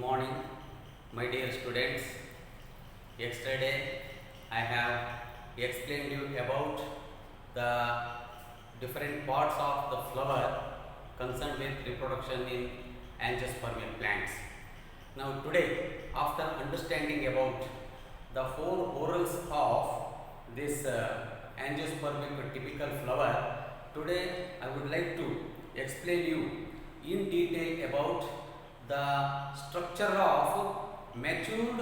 morning, my dear students. Yesterday I have explained you about the different parts of the flower concerned with reproduction in angiospermial plants. Now today, after understanding about the four whorls of this angiospermic typical flower, today I would like to explain you in detail about the structure of matured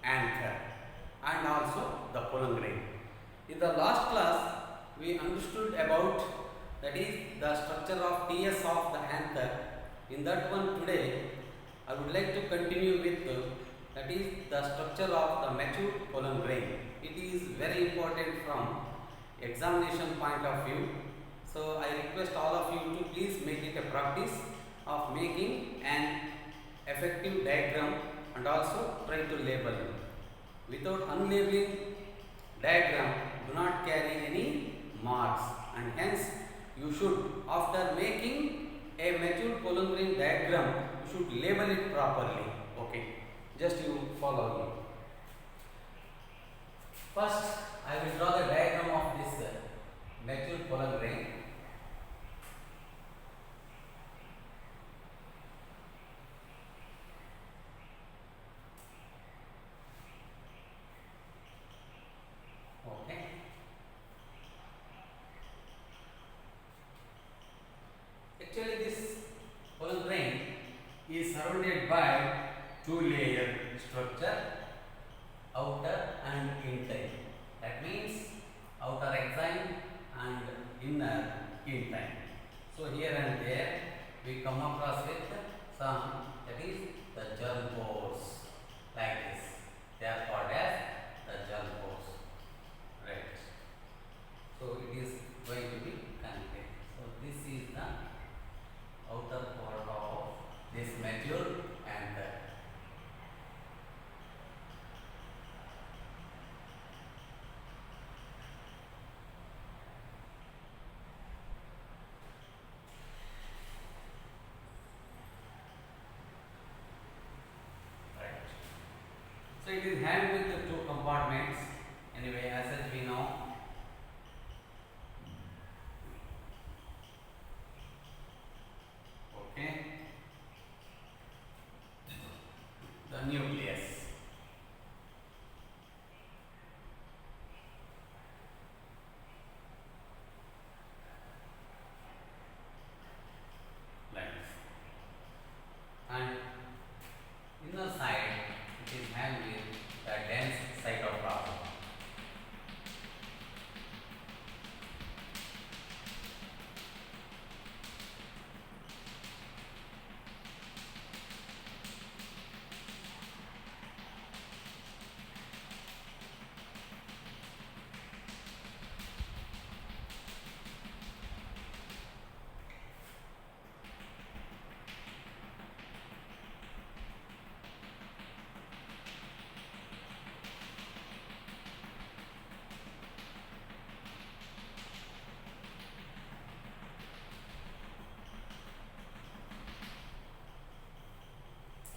anther and also the pollen grain. In the last class, we understood about that is the structure of TS of the anther. In that one today, I would like to continue with that is the structure of the matured pollen grain. It is very important from examination point of view. So I request all of you to please make it a practice of making an effective diagram and also try to label it. Without unlabeling diagram, do not carry any marks, and hence you should, after making a mature pollen grain diagram, you should label it properly. Okay, just you follow me. First, I will draw the diagram of this mature pollen grain. Actually, this pollen grain is surrounded by two-layer structure, outer and inner. That means outer exine and inner intine. So here and there we come across with some, that is the germ pores, like this. They are called as the germ pores. Right. So it is going to be connected. So this is the outer part of this mature anther. Right. So it is having with the two compartments. Anyway, as such we know. Okay. The nucleus. Like this. And inner side, it is having with the dense cytoplasm.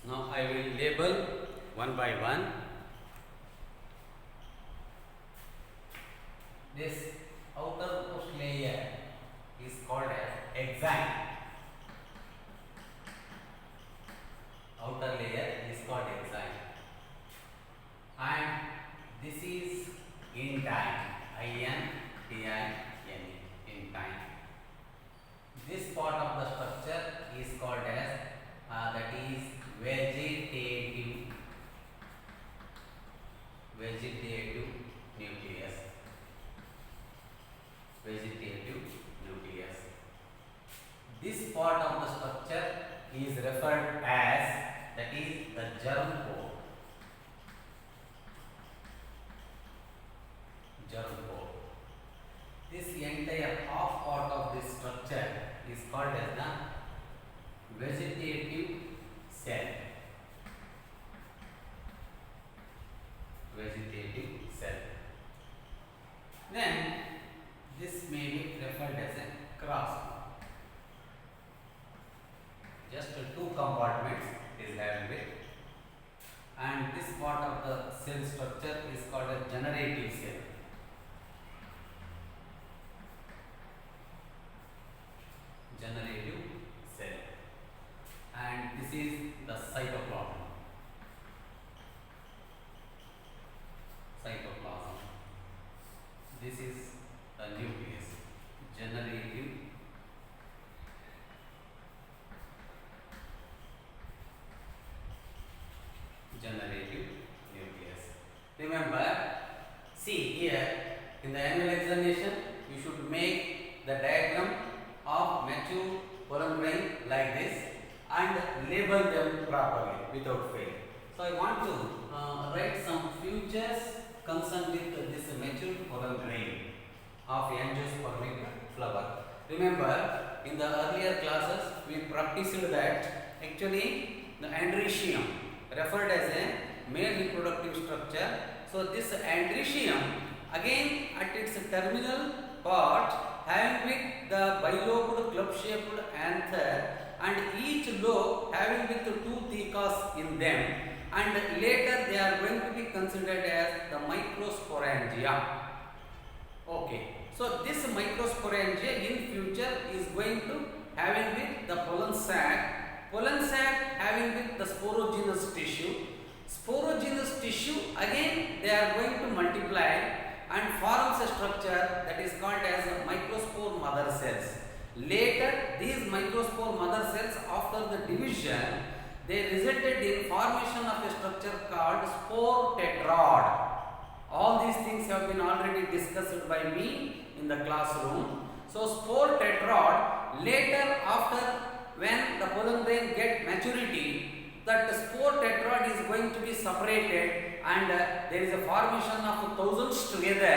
Now I will label one by one. This outermost layer is called as exine. Outer layer is called exine. And this is intine. I-N-T-I-N-E. Intine. This part of the structure is called as that is vegetative nucleus. Vegetative nucleus. This part of the structure is referred as, that is the germ pore. Germ pore. This entire half part of this structure is called as the vegetative cell. Vegetative cell. Then this may be referred as a cross. Just two compartments is having with and this part of the cell structure is called a generative cell. Generative cell, and this is the cytoplasm. Cytoplasm. This is the nucleus. Generative nucleus. Remember, see here in the annual examination, you should make the diagram of mature pollen grain like this and label them properly without fail. So I want to write some features concerned with this mature pollen grain of angiospermic flower. Remember, in the earlier classes we practiced that actually the androecium referred as a male reproductive structure. So this androecium again at its terminal part having with the bilobed club shaped anther and each lobe having with two thecas in them, and later they are going to be considered as the microsporangia. Okay, so this microsporangia in future is going to having with the pollen sac having with the sporogenous tissue. Sporogenous tissue again they are going to multiply and forms a structure that is called as microspore mother cells. Later these microspore mother cells, after the division, they resulted in formation of a structure called spore tetrad. All these things have been already discussed by me in the classroom. So spore tetrad, later after when the pollen grain get maturity, that spore tetrad is going to be separated and there is a formation of thousands together,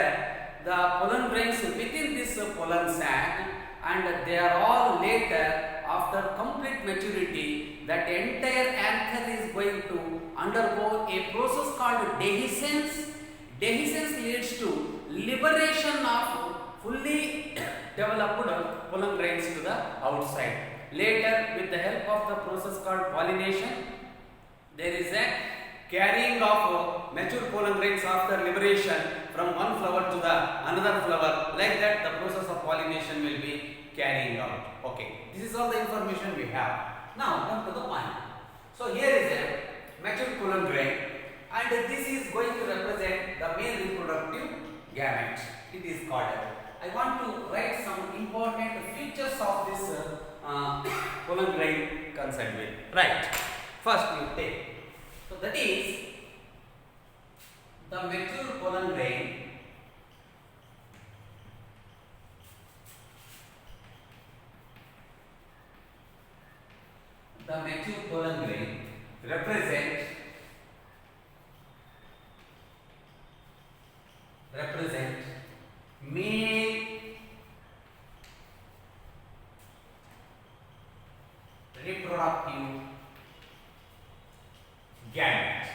the pollen grains within this pollen sac, and they are all later after complete maturity, that entire anther is going to undergo a process called dehiscence. Dehiscence leads to liberation of fully developed pollen grains to the outside. Later, with the help of the process called pollination, there is a carrying of mature pollen grains after liberation from one flower to the another flower. Like that, the process of pollination will be carrying out. Okay, this is all the information we have. Now, come to the point. So here is a mature pollen grain, and this is going to represent the male reproductive gamete. It is called. I want to write some important features of this pollen grain concerned with. Right. First you take. So that is the mature pollen grain. The mature pollen grain represent male reproductive gamete.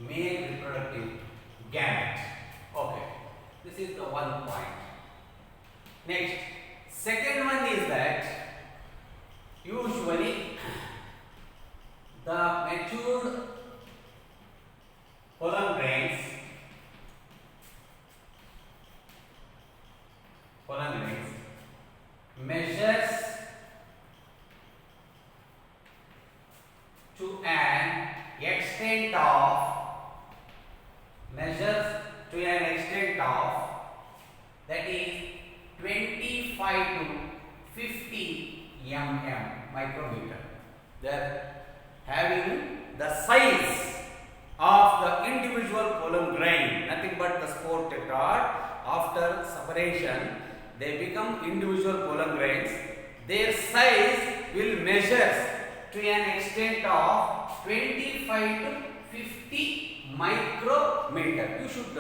Male reproductive gamete. Okay, this is the one point. Next, second one is that usually the matured pollen grains measures to an extent of that is 25 to 50 mm micrometer. They are having the size of the individual pollen grain, nothing but the spore tetrad. After separation, they become individual pollen grains. Their size will measure to an extent of 25 to 50 micrometer. You should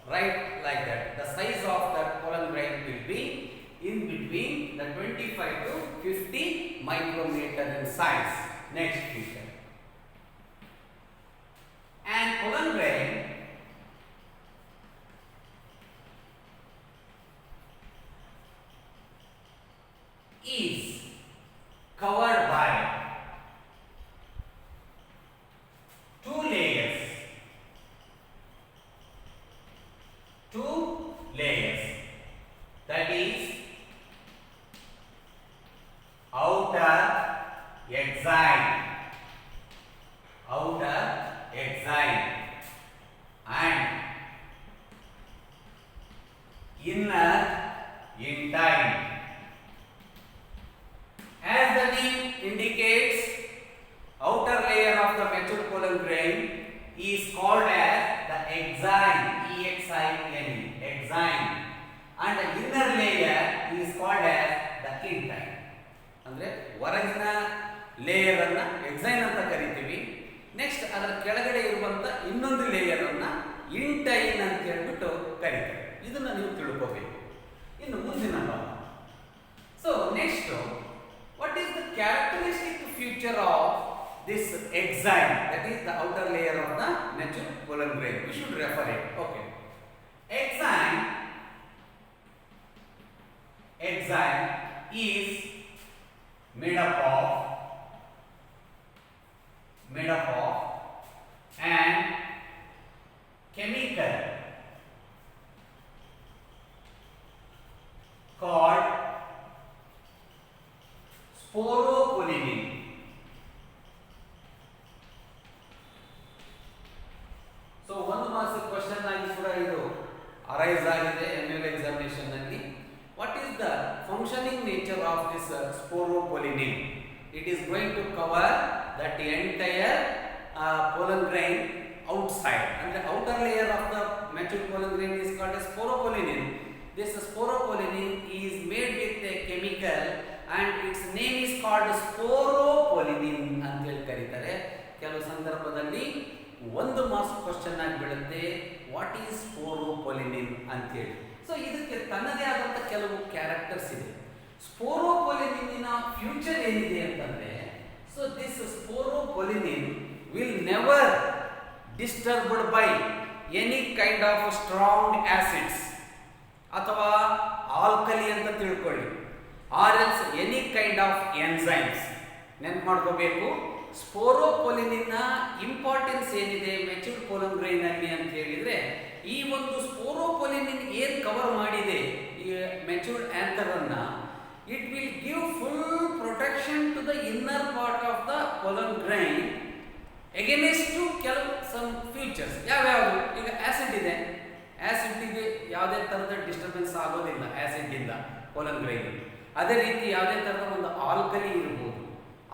write like that. The size of that pollen grain will be in between the 25 to 50 micrometer in size. Next feature. And pollen grain is covered by layer ಅನ್ನ exine ಅಂತ ಕರಿತೀವಿ. Next ಅದರ ಕೆಳಗಡೆ ಇರುವಂತ ಇನ್ನೊಂದು layer ಅನ್ನ ಇಂಟೈನ್ ಅಂತ ಹೇಳ್ಬಿಟ್ಟು ಕರೀತಾರೆ. ಇದನ್ನ ನೀವು ತಿಳ್ಕೋಬೇಕು. ಇನ್ನು ಮುಂದಿನ ಭಾಗ. So next, what is the characteristic feature of this exine, that is the outer layer of the mature pollen grain? We should refer it. Okay. Exine is made up of an chemical called sporopollenin. So ಒಂದು marks question ಆಗಿ ಕೂಡ ಇದು arise ಆಗಿದೆ annual examination ನಲ್ಲಿ. What is the functioning nature of this sporopollenin? It is going to cover that entire pollen grain outside, and the outer layer of the mature pollen grain is called as sporopollenin. This sporopollenin is made with a chemical and its name is called sporopollenin ಅಂತ ಹೇಳಿ ಕರೀತಾರೆ. ಕೆಲವು ಸಂದರ್ಭದಲ್ಲಿ ಒಂದು marks question ಆಗಿ ಬೀಳುತ್ತೆ, what is ಸ್ಪೋರೋಪೊಲಿನಿನ್ ಅಂತ ಹೇಳಿ. ಸೊ ಇದಕ್ಕೆ ತನ್ನದೇ ಆದಂತ ಕೆಲವು ಕ್ಯಾರೆಕ್ಟರ್ಸ್ ಇದೆ. ಸ್ಪೋರೋಪೊಲಿನಿನ್ನ ಫ್ಯೂಚರ್ ಏನಿದೆ ಅಂತಂದ್ರೆ, so this sporopollenin will never disturbed by any kind of strong acids ಅಥವಾ ಆಲ್ಕಲಿ ಅಂತ ತಿಳ್ಕೊಳ್ಳಿ, or else any kind of enzymes. ನೆನ್ಪು ಮಾಡ್ಕೋಬೇಕು. ಸ್ಪೋರೋಪೊಲಿನಿನ್ನ ಇಂಪಾರ್ಟೆನ್ಸ್ ಏನಿದೆ ಮೆಚೂರ್ಡ್ ಪೋಲನ್ ಗ್ರೈನ್ ಅಲ್ಲಿ ಅಂತ ಹೇಳಿದ್ರೆ, ಈ ಒಂದು ಸ್ಪೋರೋಪೊಲಿನಿನ್ ಏನ್ ಕವರ್ ಮಾಡಿದೆ ಈ ಮೆಚೂರ್ಡ್ ಆಂಥರ್ ಅನ್ನ, it will give full protection to the inner part of the pollen grain against to ಕೆಲವು ಸಮ್ ಫ್ಯೂಚರ್ಸ್. ಯಾವ್ಯಾವುದು? ಈಗ ಆಸಿಡ್ ಇದೆ, ಆಸಿಡ್ಗೆ ಯಾವುದೇ ತರದ ಡಿಸ್ಟರ್ಬೆನ್ಸ್ ಆಗೋದಿಲ್ಲ ಆಸಿಡ್ ಇಂದ ಪೋಲನ್ ಗ್ರೈನ್. ಅದೇ ರೀತಿ ಯಾವುದೇ ತರದ ಒಂದು ಆಲ್ಕಲಿ ಇರಬಹುದು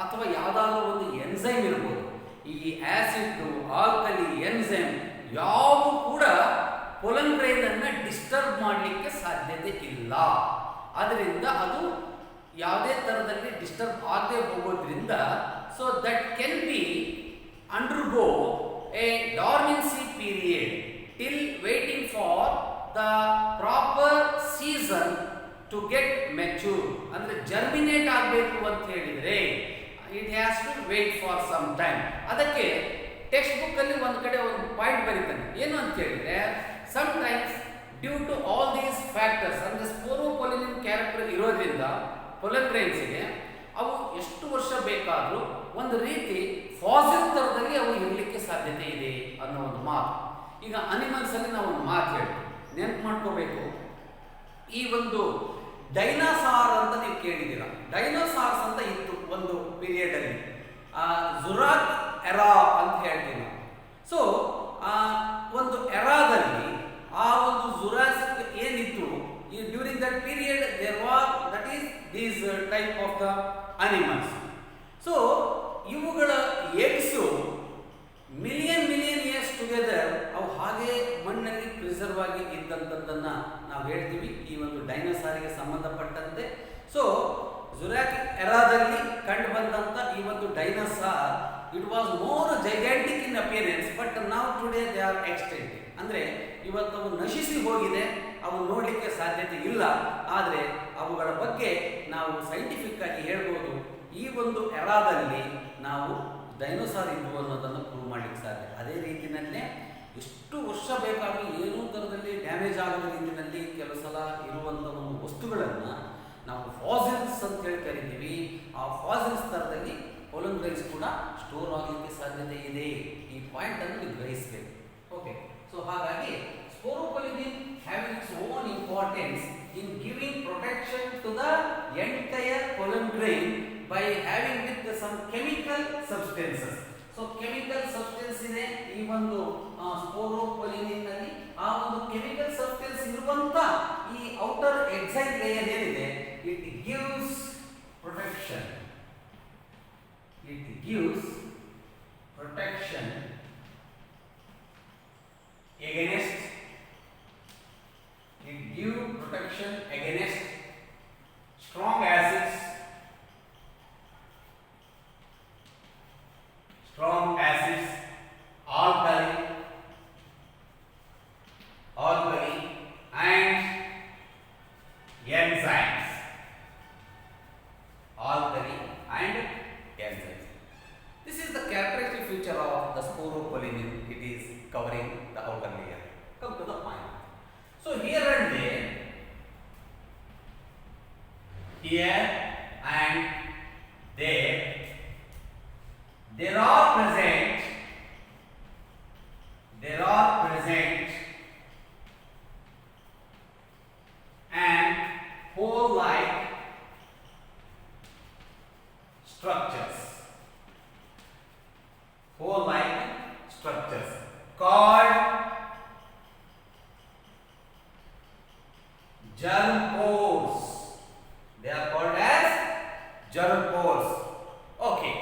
ಅಥವಾ ಯಾವುದಾದ್ರೂ ಒಂದು ಎನ್ಸೈಮ್ ಇರಬಹುದು. ಈ ಆಸಿಡ್, ಆಲ್ಕಲಿ, ಎನ್ಸೈಮ್ ಯಾವು ಕೂಡ ಪೊಲನ್ ಗ್ರೈನ್ ಅನ್ನ ಡಿಸ್ಟರ್ಬ್ ಮಾಡಲಿಕ್ಕೆ ಸಾಧ್ಯತೆ ಇಲ್ಲ. ಅದರಿಂದ ಅದು ಯಾವುದೇ ತರದಲ್ಲಿ ಡಿಸ್ಟರ್ಬ್ ಆಗದೆ ಹೋಗೋದ್ರಿಂದ, so that can be undergo a dormancy period till waiting for the proper season to get mature. ಅಂದ್ರೆ ಜರ್ಮಿನೇಟ್ ಆಗಬೇಕು ಅಂತ ಹೇಳಿದ್ರೆ it has to wait for some time. ಅದಕ್ಕೆ ಟೆಕ್ಸ್ಟ್ ಬುಕ್ ಅಲ್ಲಿ ಒಂದು ಕಡೆ ಒಂದು ಪಾಯಿಂಟ್ ಬರೀತಾನೆ, ಏನು ಅಂತ ಹೇಳಿದ್ರೆ, sometimes due to all these factors, ಅಂದ್ರೆ ಸ್ಪೋರೋಪೊಲಿನಿನ್ ಕ್ಯಾರೆಕ್ಟರ್ ಇರೋದ್ರಿಂದ ಪೊಲನ್ ಗ್ರೈನ್ಸ್ಗೆ ಅವು ಎಷ್ಟು ವರ್ಷ ಬೇಕಾದರೂ ಒಂದು ರೀತಿ ಫಾಸಿಲ್ ಥರದಲ್ಲಿ ಅವು ಇರಲಿಕ್ಕೆ ಸಾಧ್ಯತೆ ಇದೆ ಅನ್ನೋ ಒಂದು ಮಾತು. ಈಗ ಅನಿಮಲ್ಸ್ ಅಲ್ಲಿ ನಾವು ಒಂದು ಮಾತು ಹೇಳ್ತೀವಿ, ನೆನ್ಪು ಮಾಡ್ಕೋಬೇಕು. ಈ ಒಂದು ಡೈನಾಸಾರ್ ಅಂತ ನೀವು ಕೇಳಿದ್ದೀರಾ. ಡೈನೋಸಾರ್ಸ್ ಅಂತ ಇತ್ತು ಒಂದು ಪೀರಿಯಡ್ ಅಲ್ಲಿ, ಜುರಾಕ್ ಎರಾ ಅಂತ ಹೇಳ್ತೀವಿ ನಾವು. ಸೊ ಒಂದು ಎರಾದಲ್ಲಿ ಆ ಒಂದು ಜುರಾಸಿಕ್ ಏನಿತ್ತು, ಈ during that period there was that is these type of the animals. So ಇವುಗಳ ಎಗ್ಸು ಮಿಲಿಯನ್ ಇಯರ್ಸ್ ಟುಗೆದರ್ ಅವು ಹಾಗೆ ಮಣ್ಣಲ್ಲಿ ಪ್ರಿಸರ್ವ್ ಆಗಿ ಇದ್ದಂಥದ್ದನ್ನ ನಾವು ಹೇಳ್ತೀವಿ ಈ ಒಂದು ಡೈನೋಸಾರಿಗೆ ಸಂಬಂಧಪಟ್ಟಂತೆ. ಸೊ ಜುರಾಕ್ ಎರಾದಲ್ಲಿ ಕಂಡು ಬಂದಂತ ಈ ಒಂದು dinosaur, it was more gigantic in appearance, but ನಾವು ಟುಡೇ ದೇ ಆರ್ ಎಕ್ಸ್ಟೆಂಟ್. ಅಂದ್ರೆ ಇವತ್ತು ಅವು ನಶಿಸಿ ಹೋಗಿದೆ, ಅವು ನೋಡಲಿಕ್ಕೆ ಸಾಧ್ಯತೆ ಇಲ್ಲ. ಆದರೆ ಅವುಗಳ ಬಗ್ಗೆ ನಾವು ಸೈಂಟಿಫಿಕ್ ಆಗಿ ಹೇಳ್ಬೋದು, ಈ ಒಂದು ಎರಾದಲ್ಲಿ ನಾವು ಡೈನೋಸಾರ್ ಇದ್ವು ಅನ್ನೋದನ್ನು ಪ್ರೂವ್ ಮಾಡಲಿಕ್ಕೆ ಸಾಧ್ಯ. ಅದೇ ರೀತಿಯಲ್ಲೇ ಎಷ್ಟು ವರ್ಷ ಬೇಕಾದರೂ ಏನೂ ಥರದಲ್ಲಿ ಡ್ಯಾಮೇಜ್ ಆಗದ ರೀತಿಯಲ್ಲಿ ಕೆಲವು ಸಲ ಇರುವಂಥ ಒಂದು ವಸ್ತುಗಳನ್ನು ನಾವು ಫಾಸಿಲ್ಸ್ ಅಂತ ಹೇಳಿ ಕರಿತೀವಿ. ಆ ಫಾಸಿಲ್ಸ್ ಥರದಲ್ಲಿ ಪೊಲನ್ ಗ್ರೈನ್ಸ್ ಕೂಡ ಸ್ಟೋರ್ ಆಗಲಿಕ್ಕೆ ಸಾಧ್ಯತೆ ಇದೆ. ಈ ಪಾಯಿಂಟ್ ಅನ್ನು ನೀವು ಗ್ರಹಿಸಬೇಕು. ಓಕೆ, ಸೊ ಹಾಗಾಗಿ sporopollenin having its own importance in giving protection to the entire pollen grain by having with some chemical substances. So chemical substance ಇದೆ ಈ ಒಂದು ಸ್ಪೋರೋಪೊಲಿನಿನ್ ನಲ್ಲಿ. ಆ ಒಂದು ಕೆಮಿಕಲ್ ಸಬ್ಸ್ಟೆನ್ಸ್ ಇರುವಂತ ಈ ಔಟರ್ ಎಕ್ಸೈನ್ ಲೇಯರ್ ಏನಿದೆ, it gives protection. It gives protection against, it give protection against strong acids here and there. There are present and whole-like structures. Whole-like structures called germ pores. They are called as germ pores. Okay.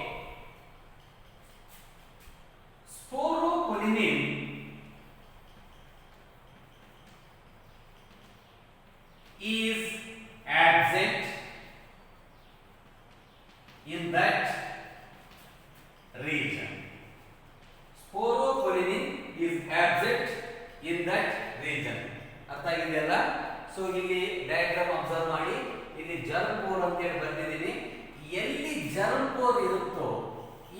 Sporopollenin is absent in that region. Sporopollenin is absent in that region. ಅರ್ಥ ಆಗಿದೆಯಲ್ಲ? So ಇಲ್ಲಿ diagram observe ಮಾಡಿ, ಇಲ್ಲಿ germ four ಅಂತ ಹೇಳಿ ಬರ್ತಿದ್ದೀನಿ. ಎಲ್ಲಿ germ four ಇರುತ್ತೋ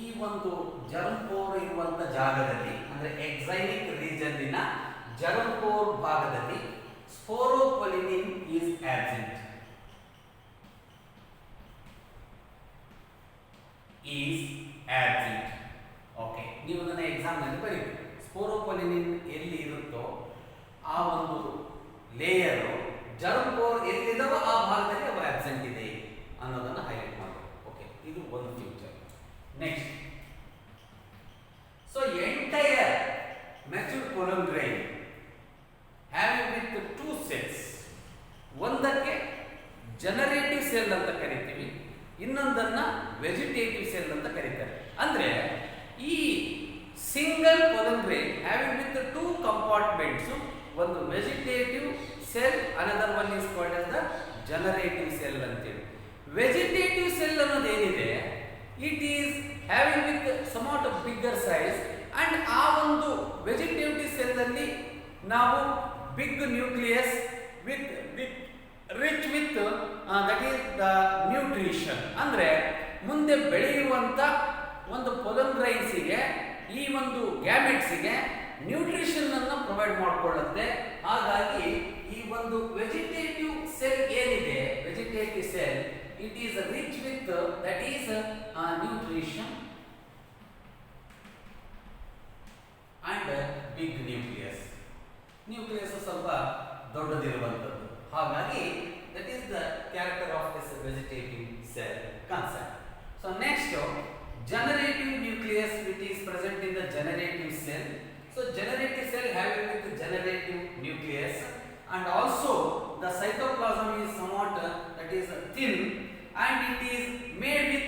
ಈ ಒಂದು ಜರ್ಮ್ ಪೋರ್ ಇರುವಂತ ಜಾಗದಲ್ಲಿ, ಅಂದ್ರೆ ಎಕ್ಸೈಲಿಕ್ ರೀಜನ್ ಇನ ಜರ್ಮ್ ಪೋರ್ ಭಾಗದಲ್ಲಿ ಸ್ಪೋರೋಪೊಲಿನಿನ್ ಈಸ್ ಆಬ್ಸೆಂಟ್. ಓಕೆ, ನೀವು ಅದನ್ನ ಎಕ್ಸಾಮ್ ನಲ್ಲಿ ಬರೀರಿ. ಸ್ಪೋರೋಪೊಲಿನಿನ್ ಎಲ್ಲಿ ಇರುತ್ತೋ ಆ ಒಂದು ಲೇಯರ್ ಜರ್ಮ್ ಪೋರ್ ಎಲ್ಲಿದಾವೋ ಆ ಭಾಗದಲ್ಲಿ ಅವು ಆಬ್ಸೆಂಟ್ ಇದೆ ಅನ್ನೋದನ್ನ ಹೈಲೈಟ್ ಮಾಡಬೇಕು. ಓಕೆ, ಇದು ಒಂದು future. Next, so entire mature pollen grain having with two cells, ಒಂದಕ್ಕೆ ಜನರೇಟಿವ್ ಸೆಲ್ ಅಂತ ಕರಿತೀವಿ, ಇನ್ನೊಂದನ್ನ ವೆಜಿಟೇಟಿವ್ ಸೆಲ್ ಅಂತ ಕರೀತಾರೆ. ಅಂದ್ರೆ ಈ single pollen grain having with two compartments, ಒಂದು vegetative cell, another one is called as the generative cell ಅಂತೇಳಿ. ವೆಜಿಟೇಟಿವ್ ಸೆಲ್ ಅನ್ನೋದು ಏನಿದೆ, it is having with some amount of bigger size and ಆ ಒಂದು ವೆಜಿಟೇಟಿವ್ ಸೆಲ್ ಅಲ್ಲಿ ನಾವು big nucleus with rich with that is the nutrition. ಅಂದ್ರೆ ಮುಂದೆ ಬೆಳೆಯುವಂತ ಒಂದು pollen grains ಗೆ ಈ ಒಂದು ಗ್ಯಾಮೆಟ್ಸ್ ಗೆ ನ್ಯೂಟ್ರಿಷನ್ ಅನ್ನು ಪ್ರೊವೈಡ್ ಮಾಡಿಕೊಳ್ಳುತ್ತೆ. ಹಾಗಾಗಿ ಈ ಒಂದು ವೆಜಿಟೇಟಿವ್ ಸೆಲ್ ಏನಿದೆ, vegetative cell, it is rich with that is nutrition and big nucleus. Nucleus ಸ್ವಲ್ಪ ದೊಡ್ಡದಿರುವಂಥದ್ದು. ಹಾಗಾಗಿ that is the character of this vegetative cell concept. So next, generative nucleus which is present in the generative cell. So generative cell having with the generative nucleus, and also the cytoplasm is somewhat that is thin and it is made with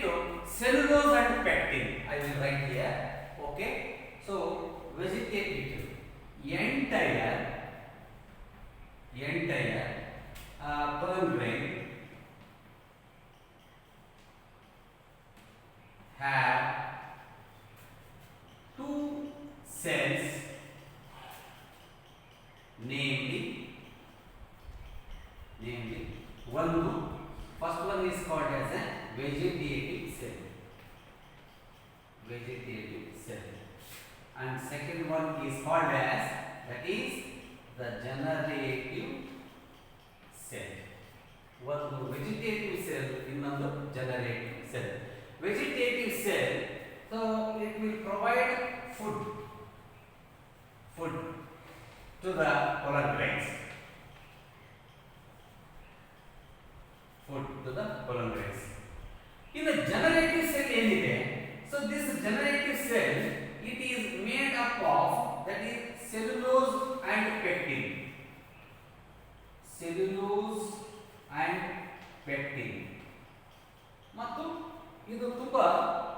cellulose and pectin. I will write here. Okay, so vegetative entire pollen grain have two cells, namely one, first one is called as a vegetative cell, and second one is called as, that is the generative cell. One vegetative cell, ಇನ್ನೊಂದು generative cell. Vegetative cell, so it will provide food to the pollen grains. In the generative cell ಏನಿದೆ, so this generative cell, it is made up of, that is cellulose and pectin. ಮತ್ತು ಇದು ತುಂಬಾ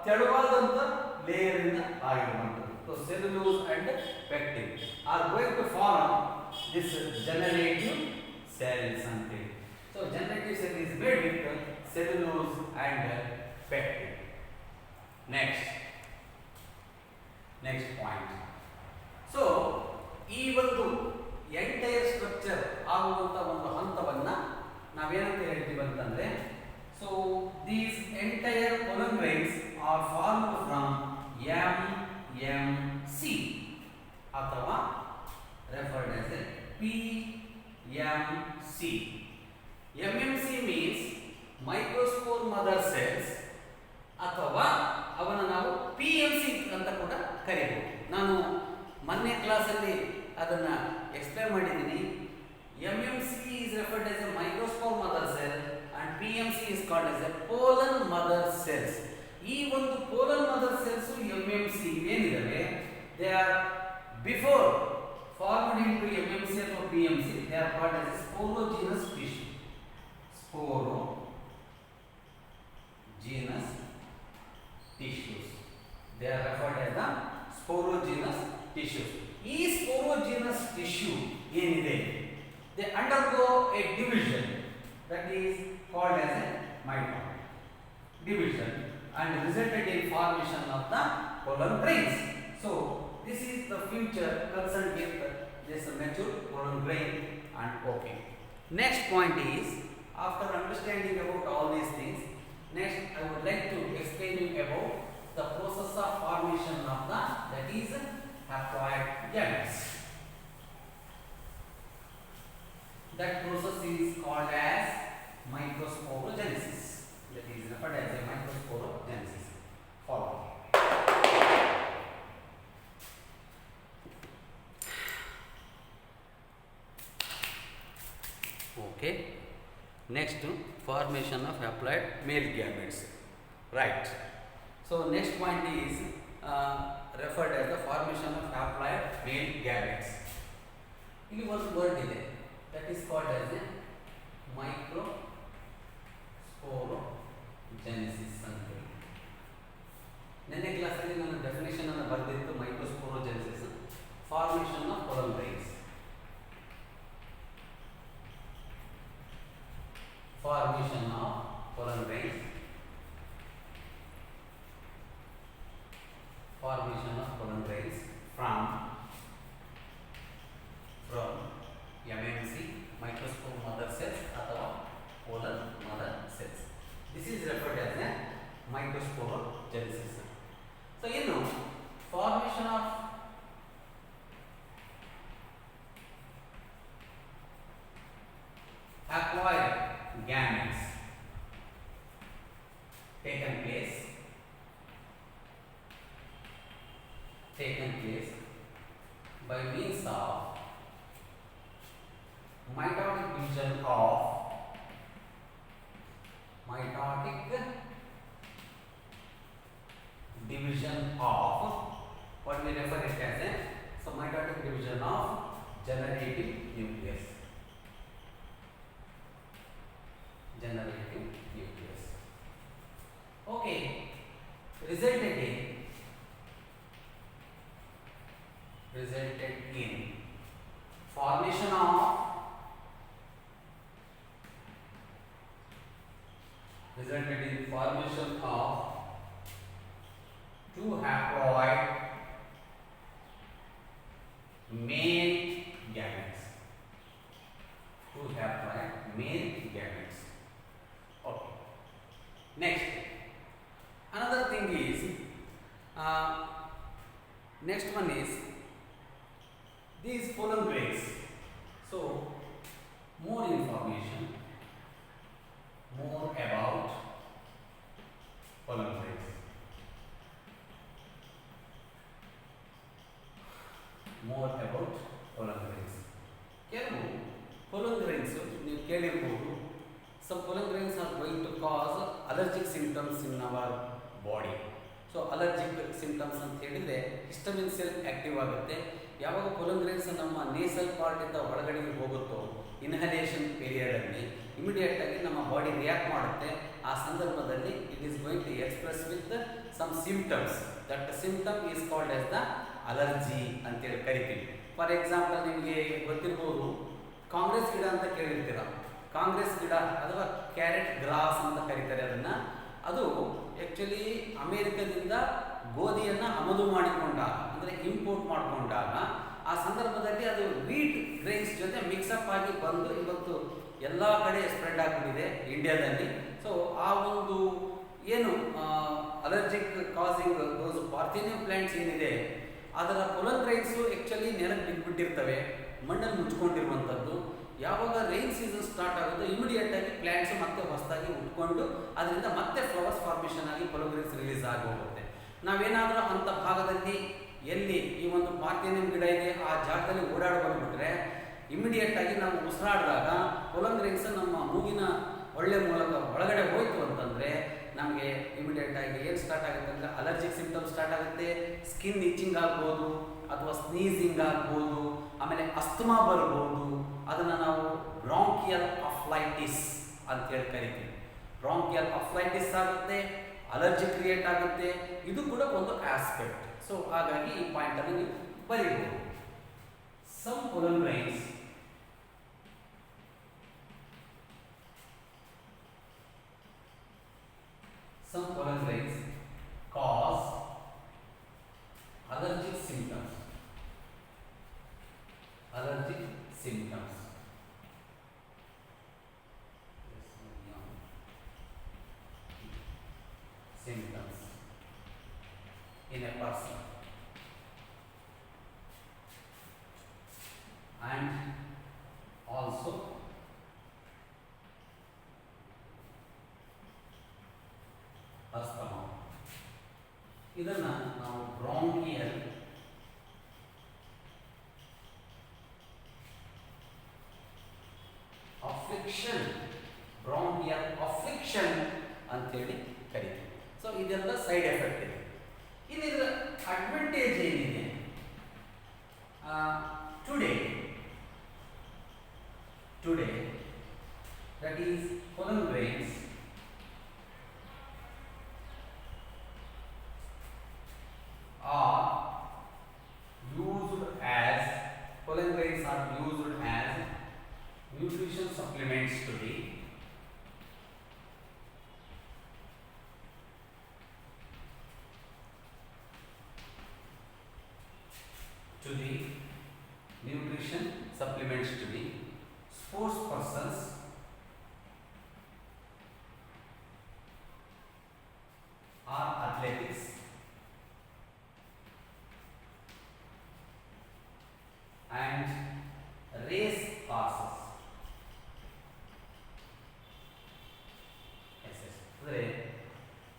ತೆಳುವಾದಂತ layer ಇಂದ ಆಗಿರುವಂತದ್ದು. So cellulose and pectin are going to form this generative cells ante. So generative cell is made with cellulose and pectin. Next point. So ಈ ಒಂದು entire structure ಆಗುವಂತ ಒಂದು ಹಂತವನ್ನ ನಾವೇನಂತ ಹೇಳ್ತೀವಿ ಅಂತಂದ್ರೆ, so these entire pollen grains are formed from MMC ಅಥವಾ referred as a PMC. MMC means mother cells ಅಥವಾ ಅವನ ನಾವು PMC ಅಂತ ಕೂಡ ಕರೀಬಹುದು. ನಾನು ಮೊನ್ನೆ ಕ್ಲಾಸಲ್ಲಿ ಅದನ್ನು ಎಕ್ಸ್ಪ್ಲೇನ್ ಮಾಡಿದ್ದೀನಿ. MMC is referred as a microspore mother cell and PMC is called as a pollen mother cells. ಈ ಒಂದು pollen mother cells MMC ಏನಿದೆ, they are before formed into MMC or PMC, they are called as sporogenous tissue. Sporogenous tissues. They are referred as the sporogenous tissues. ಈ sporogenous tissue ಏನಿದೆ, they undergo a division that is called as a mitotic division and resulted in formation of the pollen grains. So this is the future concerned with this mature pollen grain and okay. Next point is, after understanding about all these things, next I would like to explain you about the process of formation of the, that is, haploid gametes. That process is called as microsporogenesis. That is referred as a microsporogenesis. Follow. Okay. Next, formation of haploid male gametes. Right. So next point is referred as the formation of haploid male gametes. ಇಲ್ಲಿ ಒಂದು word ಇದೆ, that is called as a microsporogenesis ಅಂತ ಹೇಳಿ. ನೆನ್ನೆ ಕ್ಲಾಸಲ್ಲಿ ನಾನು definition ಅನ್ನು ಬರೆದಿತ್ತು. Microsporogenesis, formation of pollen grains. Formation of pollen grains. Formation of pollen grains from MMC, microspore mother cells ಅಥವಾ pollen mother cells. This is referred as a microsporogenesis. So formation of haploid gametes taken place by means of mitotic division of what we refer it as a mitotic division of generative nucleus. Okay, resulted in formation of two haploid male gametes. Okay. Next, another thing is, next one is these pollen grains. So more information about pollen grains. ಕೆಲವು pollen grains ನೀವು ಕೇಳಿರಬಹುದು. Some pollen grains are going to cause allergic symptoms in our body. So allergic symptoms ಅಂತ ಹೇಳಿದರೆ histamine cell active ಆಗುತ್ತೆ. ಯಾವಾಗ pollen grains ನಮ್ಮ nasal ಪಾರ್ಟಿಂದ ಒಳಗಡೆಗೆ ಹೋಗುತ್ತೋ ಇನ್ಹಲೇಷನ್ ಪೀರಿಯಡಲ್ಲಿ ಇಮಿಡಿಯೇಟಾಗಿ ನಮ್ಮ ಬಾಡಿ ರಿಯಾಕ್ಟ್ ಮಾಡುತ್ತೆ. ಆ ಸಂದರ್ಭದಲ್ಲಿ it is going to express with some symptoms. That symptom is called as the allergy ಅಂತೇಳಿ ಕರಿತೀವಿ. ಫಾರ್ ಎಕ್ಸಾಂಪಲ್, ನಿಮಗೆ ಗೊತ್ತಿರ್ಬೋದು, ಕಾಂಗ್ರೆಸ್ ಗಿಡ ಅಂತ ಕೇಳಿರ್ತೀರ. ಕಾಂಗ್ರೆಸ್ ಗಿಡ ಅಥವಾ ಕ್ಯಾರೆಟ್ ಗ್ರಾಸ್ ಅಂತ ಕರೀತಾರೆ ಅದನ್ನು. ಅದು ಆ್ಯಕ್ಚುಲಿ ಅಮೇರಿಕದಿಂದ ಗೋಧಿಯನ್ನು ಆಮದು ಮಾಡಿಕೊಂಡಾಗ, ಅಂದರೆ ಇಂಪೋರ್ಟ್ ಮಾಡಿಕೊಂಡಾಗ, ಆ ಸಂದರ್ಭದಲ್ಲಿ ಅದು ವೀಟ್ ಗ್ರೈನ್ಸ್ ಜೊತೆ ಮಿಕ್ಸಪ್ ಆಗಿ ಬಂದು ಇವತ್ತು ಎಲ್ಲ ಕಡೆ ಸ್ಪ್ರೆಡ್ ಆಗಿಬಿಟ್ಟಿದೆ ಇಂಡಿಯಾದಲ್ಲಿ. ಸೊ ಆ ಒಂದು ಏನು ಅಲರ್ಜಿಕ್ ಕಾಸಿಂಗ್ ದೋಸ್ ಪಾರ್ಥೇನಿಯಂ ಪ್ಲಾಂಟ್ಸ್ ಏನಿದೆ, ಅದರ pollen grains ಆ್ಯಕ್ಚುಲಿ ನೆಲಕ್ಕೆ ಬಿದ್ದುಬಿಟ್ಟಿರ್ತವೆ, ಮಣ್ಣಲ್ಲಿ ಮುಚ್ಕೊಂಡಿರುವಂಥದ್ದು. ಯಾವಾಗ ರೈನ್ ಸೀಸನ್ ಸ್ಟಾರ್ಟ್ ಆಗುತ್ತೋ ಇಮಿಡಿಯೇಟ್ ಆಗಿ ಪ್ಲಾಂಟ್ಸ್ ಮತ್ತೆ ಹೊಸದಾಗಿ ಉಟ್ಕೊಂಡು ಅದರಿಂದ ಮತ್ತೆ ಫ್ಲವರ್ಸ್ ಫಾರ್ಮೇಷನ್ ಆಗಿ ಕೊಲೊಗ್ರಿನ್ಸ್ ರಿಲೀಸ್ ಆಗಿ ಹೋಗುತ್ತೆ. ನಾವೇನಾದರೂ ಅಂಥ ಭಾಗದಲ್ಲಿ ಎಲ್ಲಿ ಈ ಒಂದು ಪಾರ್ಥೇನಿಯಂ ಗಿಡ ಇದೆ ಆ ಜಾಗದಲ್ಲಿ ಓಡಾಡಿ ಬಂದುಬಿಟ್ರೆ ಇಮಿಡಿಯೇಟ್ ಆಗಿ ನಾವು ಉಸಿರಾಡಿದಾಗ ಕೊಲೊಗ್ರಿನ್ಸ್ ನಮ್ಮ ಮೂಗಿನ ಒಳ್ಳೆ ಮೂಲಕ ಒಳಗಡೆ ಹೋಯ್ತು ಅಂತಂದರೆ ನಮಗೆ ಇಮಿಡಿಯೇಟ್ ಆಗಿ ಏನು ಸ್ಟಾರ್ಟ್ ಆಗುತ್ತೆ ಅಂದರೆ ಅಲರ್ಜಿಕ್ ಸಿಂಪ್ಟಮ್ಸ್ ಸ್ಟಾರ್ಟ್ ಆಗುತ್ತೆ. ಸ್ಕಿನ್ ಇಚ್ಚಿಂಗ್ ಆಗ್ಬೋದು ಅಥವಾ ಸ್ನೀಸಿಂಗ್ ಆಗ್ಬೋದು, ಆಮೇಲೆ ಅಸ್ತಮಾ ಬರ್ಬೋದು. ಅದನ್ನು ನಾವು ಬ್ರಾಂಕಿಯಲ್ ಅಫ್ಲೈಟಿಸ್ ಅಂತೇಳಿ ಕರಿತೀವಿ. ಬ್ರಾಂಕಿಯಲ್ ಅಫ್ಲೈಟಿಸ್ ಆಗುತ್ತೆ, ಅಲರ್ಜಿ ಕ್ರಿಯೇಟ್ ಆಗುತ್ತೆ. ಇದು ಕೂಡ ಒಂದು ಆಸ್ಪೆಕ್ಟ್. ಸೊ ಹಾಗಾಗಿ ಈ ಪಾಯಿಂಟನ್ನು ನೀವು ಬರೀಬಹುದು. Some pollen grains cause allergic symptoms. Symptoms in a person, and also asthma. ಇದನ್ನ ನಾವು ಬ್ರಾಂಕಿಯಲ್ ಅಫ್ಲಿಕ್ಷನ್ ಅಂತೇಳಿ ಕರಿತೀವಿ. ಸೊ ಇದೆಲ್ಲ ಸೈಡ್ ಎಫೆಕ್ಟ್ ಇದೆ. ಇನ್ನು ಇದರ ಅಡ್ವಾಂಟೇಜ್ ಏನಿದೆ? Today that is pollen grains are used as nutrition supplements to the sports persons or athletics and race horses. ಅಂದರೆ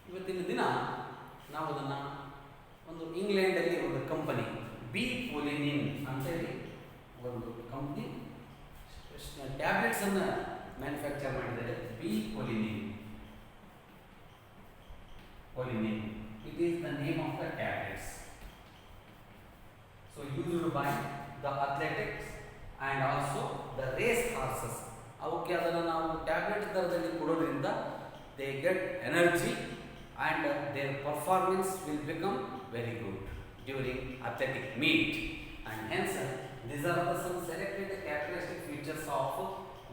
ಇವತ್ತಿನ ದಿನ ನಾವು ಅದನ್ನು ಒಂದು ಇಂಗ್ಲೆಂಡಲ್ಲಿ ಒಂದು ಕಂಪನಿ ಬಿ ಪೊಲಿನಿನ್ ಅಂತೇಳಿ ಒಂದು ಕಂಪ್ನಿ ಟ್ಯಾಬ್ಲೆಟ್ಸನ್ನು ಮ್ಯಾನುಫ್ಯಾಕ್ಚರ್ ಮಾಡಿದ್ದಾರೆ. B ಪೊಲಿನಿನ್. It is the name of the tablets. So used by the athletics and also the race horses. ಅವಕ್ಕೆ ಅದನ್ನು ನಾವು ಟ್ಯಾಬ್ಲೆಟ್ ದರದಲ್ಲಿ ಕೊಡೋದ್ರಿಂದ they get energy and their performance will become very good during athletic meet, and hence these are the some selected characteristic features of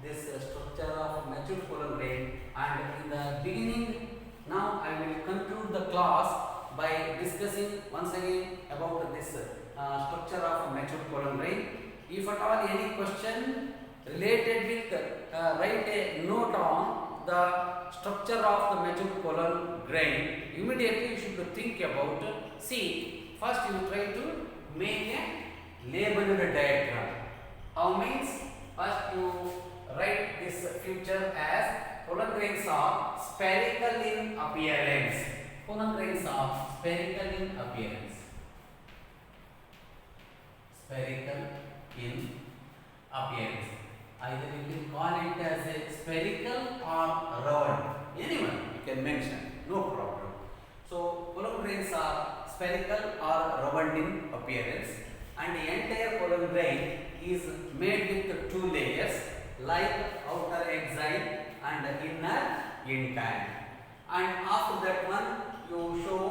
this structure of mature pollen grain. And in the beginning, now I will conclude the class by discussing once again about this structure of mature pollen grain. If at all any question related with write a note on the structure of the mature pollen grain, immediately you should think about. See, first you try to make a labeled diagram. How means first you write this feature as pollen grains are spherical in appearance. Pollen grains are spherical in appearance. Spherical in appearance. Either you can call it as a spherical or round. Anyone you can mention, no problem. So pollen grains are spherical or round in appearance, and the entire pollen grain is made with two layers like outer exile and inner intine. And after that one you show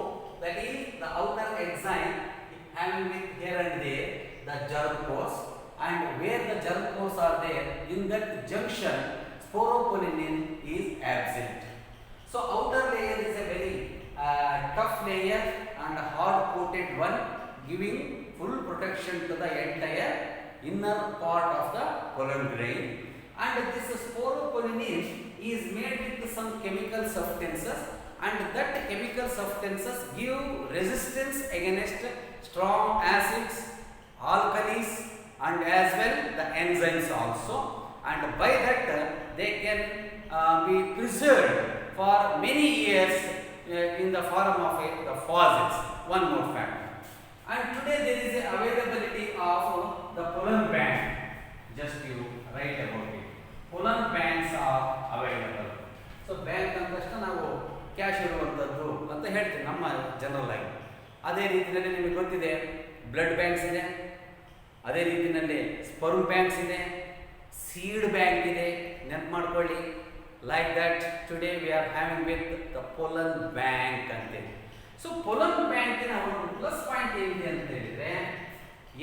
that is the outer exile having with here and there the germ pores, and where the germ pores are there, in that junction sporopollenin is absent. So outer layer is a very tough layer and hard coated one, giving full protection to the entire inner part of the pollen grain. And this sporopollenin is made with some chemical substances, and that chemical substances give resistance against strong acids, alkalis, and as well the enzymes also. and by that they can be preserved for many years in the form of the fossils. One more fact. And today there is a availability of the pollen bank. Just you write about it. Pollen banks are available. So bank ಅಂತಷ್ಟು ನಾವು cash ಇರುವಂಥದ್ದು ಅಂತ ಹೇಳ್ತೀವಿ ನಮ್ಮ general ಆಗಿ. ಅದೇ ರೀತಿಯಲ್ಲಿ ನಿಮಗೆ ಗೊತ್ತಿದೆ ಬ್ಲಡ್ ಬ್ಯಾಂಕ್ಸ್ ಇದೆ, ಅದೇ ರೀತಿಯಲ್ಲಿ ಸ್ಪರ್ಮ್ ಬ್ಯಾಂಕ್ಸ್ ಇದೆ, ಸೀಡ್ ಬ್ಯಾಂಕ್ ಇದೆ, ನೆನಪು ಮಾಡ್ಕೊಳ್ಳಿ. Like that today we are having with the pollen bank ಅಂತೇಳಿ. ಸೊ ಪೊಲನ್ ಬ್ಯಾಂಕಿನ ಒಂದು ಪ್ಲಸ್ ಪಾಯಿಂಟ್ ಏನಿದೆ ಅಂತ ಹೇಳಿದ್ರೆ,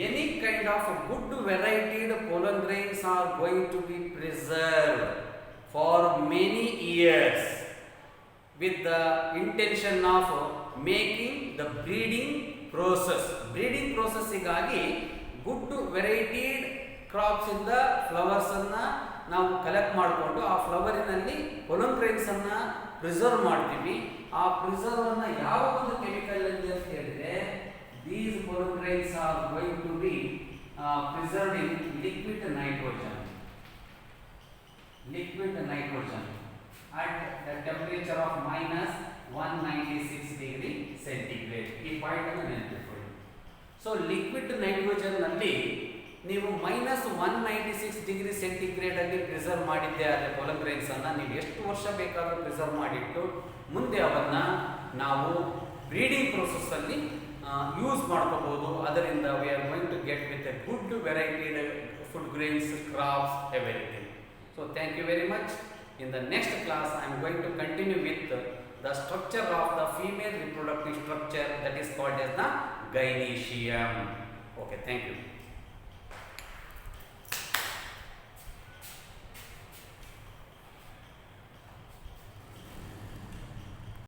any kind of good varietied pollen grains are going to be preserved for many years with the intention of making the breeding process. Breeding process ಗಾಗಿ good ವೆರೈಟಿಡ್ crops ಇಂದ flowers ಅನ್ನ ನಾವು collect ಮಾಡಿಕೊಂಡು ಆ ಫ್ಲವರಿನಲ್ಲಿ ಪೊಲನ್ grains ಅನ್ನ ಪ್ರಿಸರ್ವ್ ಮಾಡ್ತೀವಿ. ಆ preserve ಅನ್ನ ಯಾವ ಒಂದು ಕೆಮಿಕಲ್ ಅಲ್ಲಿ ಅಂತ ಹೇಳಿದ್ರೆ, these pollen grains are going to be preserved in liquid nitrogen. Liquid nitrogen at the temperature of minus 196 degree centigrade. ಈ ಪಾಯಿಂಟ್ ಅನ್ನು ನೆನಪಿಟ್ಕೊಳ್ಳಿ. ಸೊ ಲಿಕ್ವಿಡ್ ನೈಟ್ರೋಜನ್ ನಲ್ಲಿ ನೀವು ಮೈನಸ್ 196 ಡಿಗ್ರಿ ಸೆಂಟಿಗ್ರೇಡ್ ಅಲ್ಲಿ ಪ್ರಿಸರ್ವ್ ಮಾಡಿದ್ದೆ ಆದರೆ ಪೊಲನ್ ಗ್ರೈನ್ಸ್ ಅನ್ನ ನೀವು ಎಷ್ಟು ವರ್ಷ ಬೇಕಾದರೂ ಪ್ರಿಸರ್ವ್ ಮಾಡಿಟ್ಟು ಮುಂದೆ ಅವನ್ನ ನಾವು ಬ್ರೀಡಿಂಗ್ ಪ್ರೋಸೆಸ್ ಅಲ್ಲಿ ಯೂಸ್ ಮಾಡ್ಕೋಬಹುದು. ಅದರಿಂದ we are going to get with a good varietied food grains, crops, everything. So thank you very much. In the next class I am going to continue with the structure of the female reproductive structure, that is called as the gynoecium. Okay, thank you.